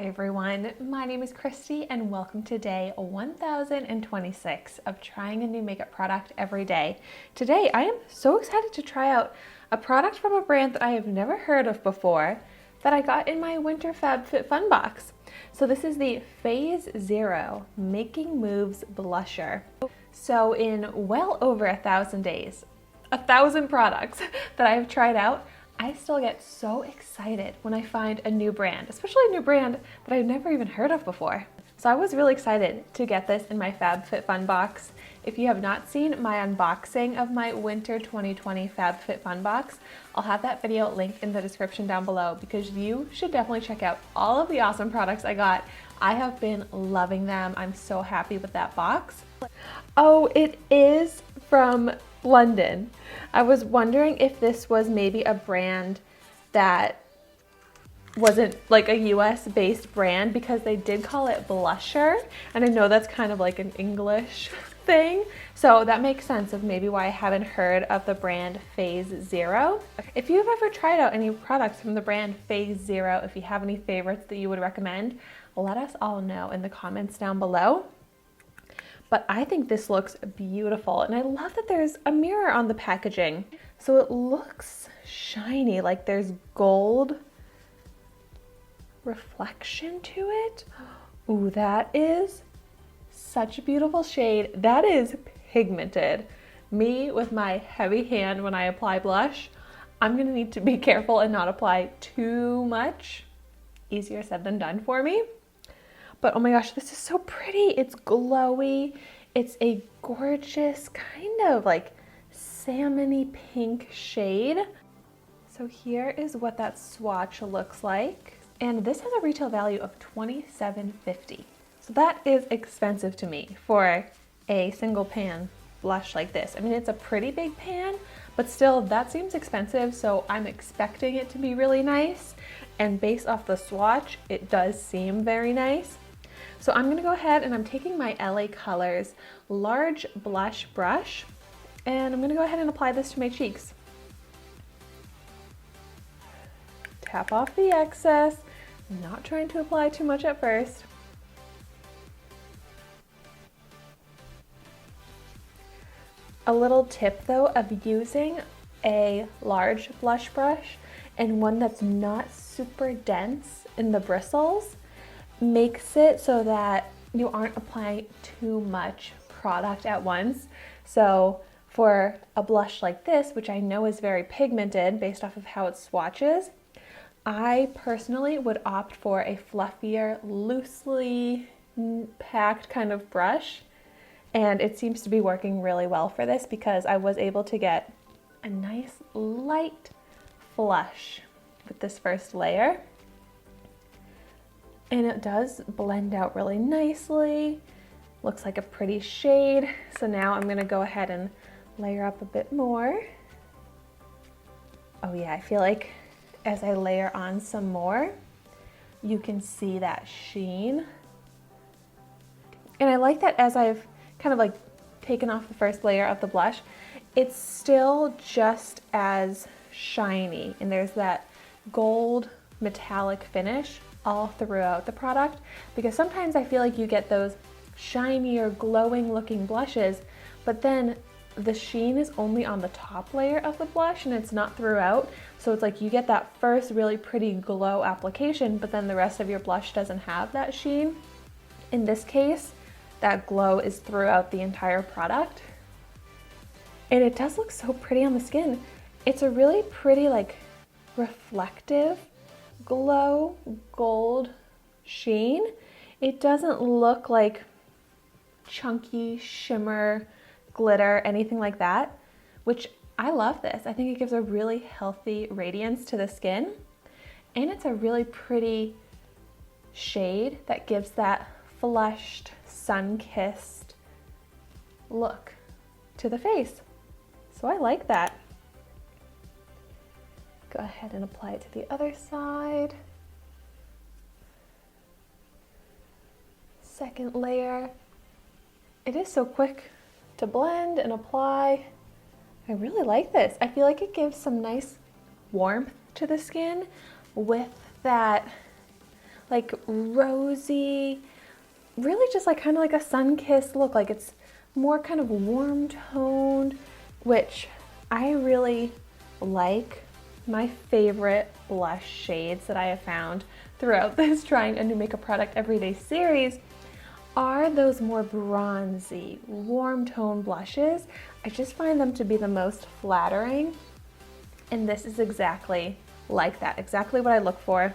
Hi everyone, my name is Christy and welcome to day 1026 of trying a new makeup product every day. Today I am so excited to try out a product from a brand that I have never heard of before that I got in my winter FabFitFun box. So this is the Phase Zero Making Moves Blusher. So in well over 1,000 days, 1,000 products that I've tried out, I still get so excited when I find a new brand, especially a new brand that I've never even heard of before. So I was really excited to get this in my FabFitFun box. If you have not seen my unboxing of my winter 2020 FabFitFun box, I'll have that video linked in the description down below because you should definitely check out all of the awesome products I got. I have been loving them. I'm so happy with that box. Oh, it is from London. I was wondering if this was maybe a brand that wasn't like a US based brand because they did call it blusher, and I know that's kind of like an English thing, so that makes sense of maybe why I haven't heard of the brand Phase Zero. If you've ever tried out any products from the brand Phase Zero, if you have any favorites that you would recommend, let us all know in the comments down below. But I think this looks beautiful, and I love that there's a mirror on the packaging. So it looks shiny, like there's gold reflection to it. Ooh, that is such a beautiful shade. That is pigmented. Me with my heavy hand when I apply blush, I'm gonna need to be careful and not apply too much. Easier said than done for me. But oh my gosh, this is so pretty. It's glowy. It's a gorgeous kind of like salmon-y pink shade. So here is what that swatch looks like. And this has a retail value of $27.50. So that is expensive to me for a single pan blush like this. I mean, it's a pretty big pan, but still that seems expensive. So I'm expecting it to be really nice. And based off the swatch, it does seem very nice. So I'm gonna go ahead and I'm taking my LA Colors large blush brush and I'm gonna go ahead and apply this to my cheeks. Tap off the excess, not trying to apply too much at first. A little tip though of using a large blush brush and one that's not super dense in the bristles makes it so that you aren't applying too much product at once. So for a blush like this, which I know is very pigmented based off of how it swatches, I personally would opt for a fluffier, loosely packed kind of brush. And it seems to be working really well for this because I was able to get a nice light flush with this first layer. And it does blend out really nicely. Looks like a pretty shade. So now I'm gonna go ahead and layer up a bit more. Oh yeah, I feel like as I layer on some more, you can see that sheen. And I like that as I've kind of like taken off the first layer of the blush, it's still just as shiny. And there's that gold metallic finish all throughout the product, because sometimes I feel like you get those shinier glowing looking blushes, but then the sheen is only on the top layer of the blush and it's not throughout. So it's like you get that first really pretty glow application, but then the rest of your blush doesn't have that sheen. In this case, that glow is throughout the entire product. And it does look so pretty on the skin. It's a really pretty like reflective glow gold sheen. It doesn't look like chunky shimmer glitter, anything like that, which I love this. I think it gives a really healthy radiance to the skin, and it's a really pretty shade that gives that flushed, sun-kissed look to the face. So I like that. Go ahead and apply it to the other side. Second layer. It is so quick to blend and apply. I really like this. I feel like it gives some nice warmth to the skin with that like rosy, really just like kind of like a sun-kissed look. Like it's more kind of warm toned, which I really like. My favorite blush shades that I have found throughout this Trying a New Makeup Product Everyday series are those more bronzy, warm tone blushes. I just find them to be the most flattering, and this is exactly like that, exactly what I look for.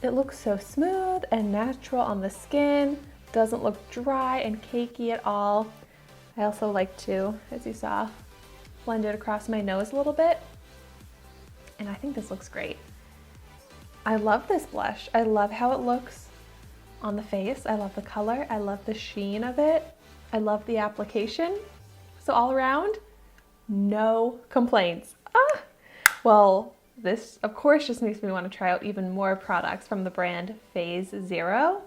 It looks so smooth and natural on the skin, doesn't look dry and cakey at all. I also like to, as you saw, blend it across my nose a little bit, and I think this looks great. I love this blush. I love how it looks on the face. I love the color. I love the sheen of it. I love the application. So all around, no complaints. Well, this of course just makes me want to try out even more products from the brand Phase Zero.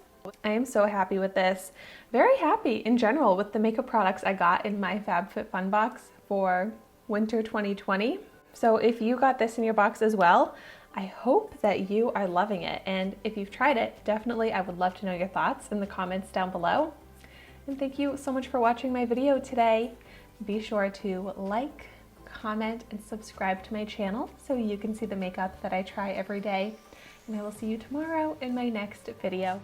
I am so happy with this. Very happy in general with the makeup products I got in my FabFitFun box for winter 2020. So if you got this in your box as well, I hope that you are loving it. And if you've tried it, definitely I would love to know your thoughts in the comments down below. And thank you so much for watching my video today. Be sure to like, comment, and subscribe to my channel so you can see the makeup that I try every day. And I will see you tomorrow in my next video.